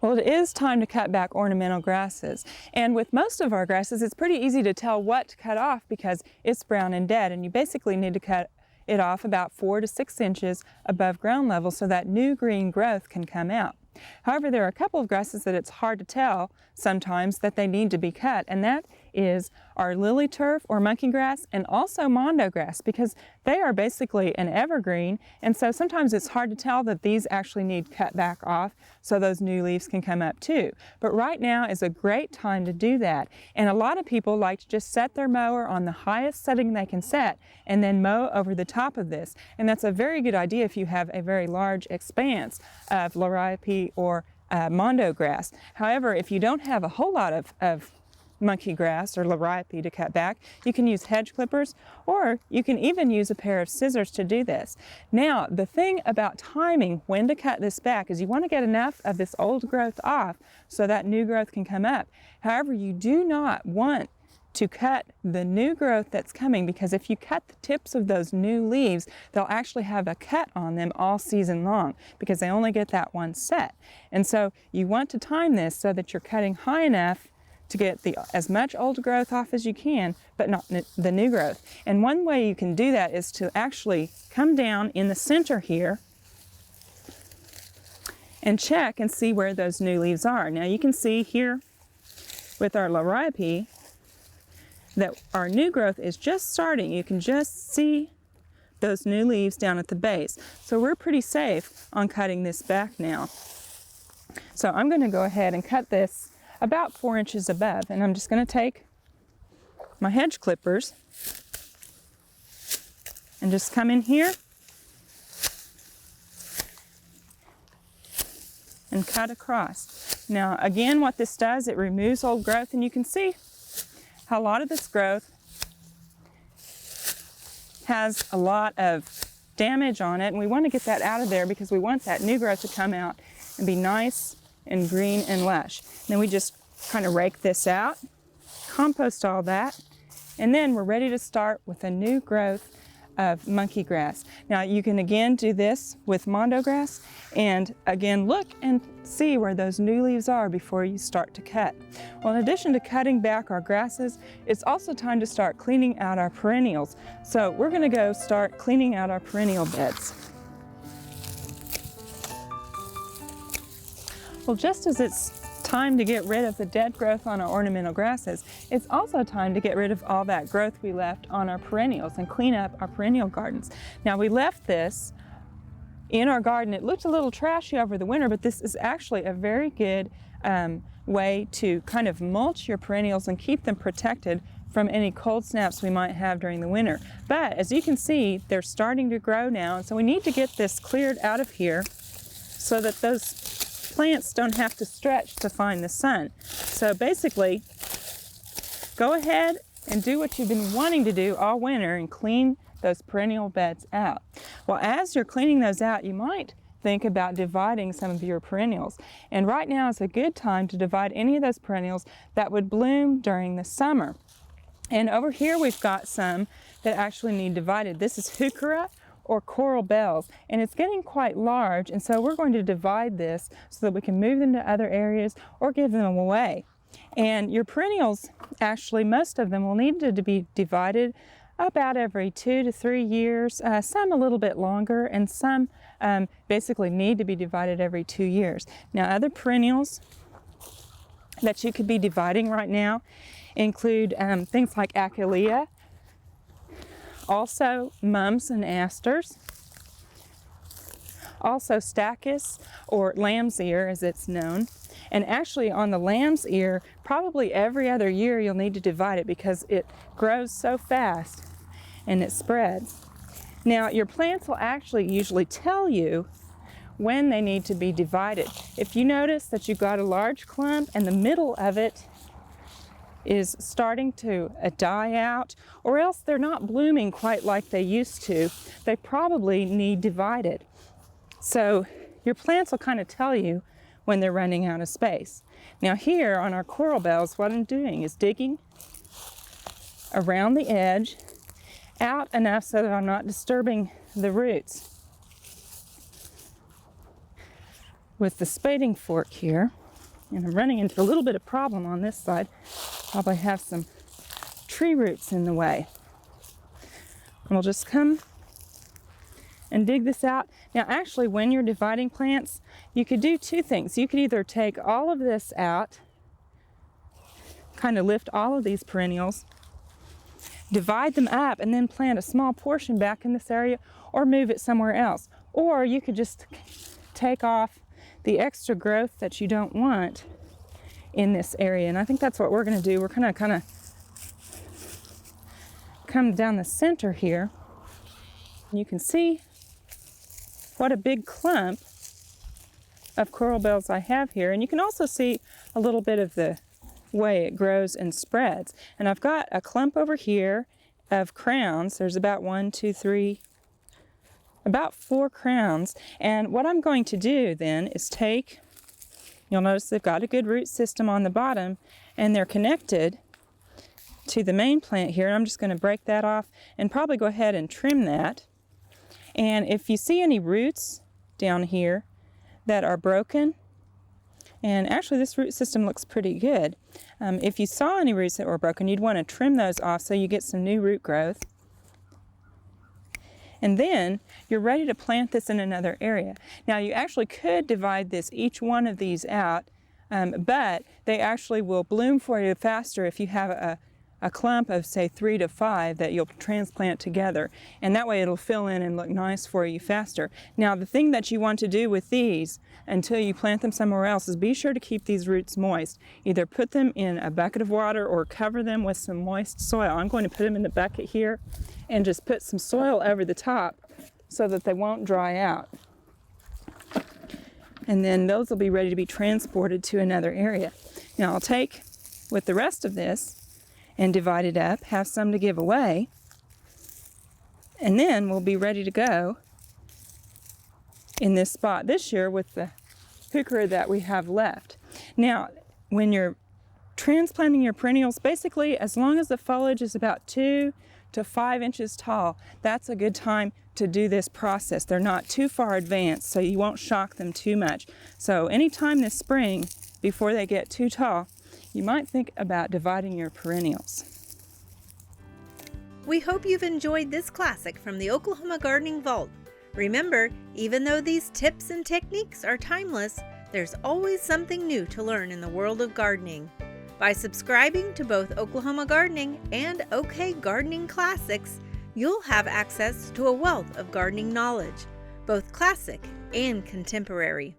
Well, it is time to cut back ornamental grasses. And with most of our grasses, it's pretty easy to tell what to cut off because it's brown and dead. And you basically need to cut it off about 4 to 6 inches above ground level so that new green growth can come out. However, there are a couple of grasses that it's hard to tell sometimes that they need to be cut, and that is our lily turf or monkey grass and also mondo grass, because they are basically an evergreen, and so sometimes it's hard to tell that these actually need cut back off so those new leaves can come up too. But right now is a great time to do that, and a lot of people like to just set their mower on the highest setting they can set and then mow over the top of this, and that's a very good idea if you have a very large expanse of liriope or mondo grass. However, if you don't have a whole lot of monkey grass or liriope to cut back, you can use hedge clippers, or you can even use a pair of scissors to do this. Now, the thing about timing when to cut this back is you want to get enough of this old growth off so that new growth can come up. However, you do not want to cut the new growth that's coming, because if you cut the tips of those new leaves, they'll actually have a cut on them all season long because they only get that one set. And so you want to time this so that you're cutting high enough to get as much old growth off as you can, but not the new growth. And one way you can do that is to actually come down in the center here and check and see where those new leaves are. Now you can see here with our liriope that our new growth is just starting. You can just see those new leaves down at the base. So we're pretty safe on cutting this back now. So I'm going to go ahead and cut this about 4 inches above, and I'm just going to take my hedge clippers and just come in here and cut across. Now again, what this does, it removes old growth, and you can see how a lot of this growth has a lot of damage on it, and we want to get that out of there because we want that new growth to come out and be nice and green and lush. And then we just kind of rake this out, compost all that, and then we're ready to start with a new growth of monkey grass. Now you can again do this with mondo grass, and again look and see where those new leaves are before you start to cut. Well, in addition to cutting back our grasses, it's also time to start cleaning out our perennials. So we're going to go start cleaning out our perennial beds. Well, just as it's time to get rid of the dead growth on our ornamental grasses, it's also time to get rid of all that growth we left on our perennials and clean up our perennial gardens. Now, we left this in our garden. It looked a little trashy over the winter, but this is actually a very good way to kind of mulch your perennials and keep them protected from any cold snaps we might have during the winter. But as you can see, they're starting to grow now, and so we need to get this cleared out of here so that those plants don't have to stretch to find the sun. So basically, go ahead and do what you've been wanting to do all winter and clean those perennial beds out. Well, as you're cleaning those out, you might think about dividing some of your perennials. And right now is a good time to divide any of those perennials that would bloom during the summer. And over here we've got some that actually need divided. This is heuchera or coral bells, and it's getting quite large, and so we're going to divide this so that we can move them to other areas or give them away. And your perennials, actually most of them will need to be divided about every 2 to 3 years, some a little bit longer, and some basically need to be divided every 2 years. Now, other perennials that you could be dividing right now include things like achillea, also mums and asters, also stachys or lamb's ear as it's known. And actually on the lamb's ear, probably every other year you'll need to divide it because it grows so fast and it spreads. Now your plants will actually usually tell you when they need to be divided. If you notice that you've got a large clump and the middle of it is starting to die out, or else they're not blooming quite like they used to, they probably need divided. So your plants will kind of tell you when they're running out of space. Now here on our coral bells, what I'm doing is digging around the edge out enough so that I'm not disturbing the roots with the spading fork here. And I'm running into a little bit of problem on this side. Probably have some tree roots in the way. And we'll just come and dig this out. Now actually, when you're dividing plants, you could do two things. You could either take all of this out, kind of lift all of these perennials, divide them up, and then plant a small portion back in this area, or move it somewhere else. Or you could just take off the extra growth that you don't want in this area. And I think that's what we're going to do. We're going to kind of come down the center here. And you can see what a big clump of coral bells I have here. And you can also see a little bit of the way it grows and spreads. And I've got a clump over here of crowns. There's about 1, 2, 3, about 4 crowns. And what I'm going to do then is take, you'll notice they've got a good root system on the bottom, and they're connected to the main plant here. I'm just going to break that off and probably go ahead and trim that. And if you see any roots down here that are broken, and actually this root system looks pretty good. If you saw any roots that were broken, you'd want to trim those off so you get some new root growth. And then you're ready to plant this in another area. Now you actually could divide each one of these out, but they actually will bloom for you faster if you have a clump of say 3 to 5 that you'll transplant together. And that way it'll fill in and look nice for you faster. Now the thing that you want to do with these until you plant them somewhere else is be sure to keep these roots moist. Either put them in a bucket of water or cover them with some moist soil. I'm going to put them in the bucket here and just put some soil over the top so that they won't dry out. And then those will be ready to be transported to another area. Now I'll take with the rest of this and divide it up, have some to give away, and then we'll be ready to go in this spot this year with the heuchera that we have left. Now, when you're transplanting your perennials, basically as long as the foliage is about 2 to 5 inches tall, that's a good time to do this process. They're not too far advanced, so you won't shock them too much. So anytime this spring, before they get too tall, you might think about dividing your perennials. We hope you've enjoyed this classic from the Oklahoma Gardening Vault. Remember, even though these tips and techniques are timeless, there's always something new to learn in the world of gardening. By subscribing to both Oklahoma Gardening and OK Gardening Classics, you'll have access to a wealth of gardening knowledge, both classic and contemporary.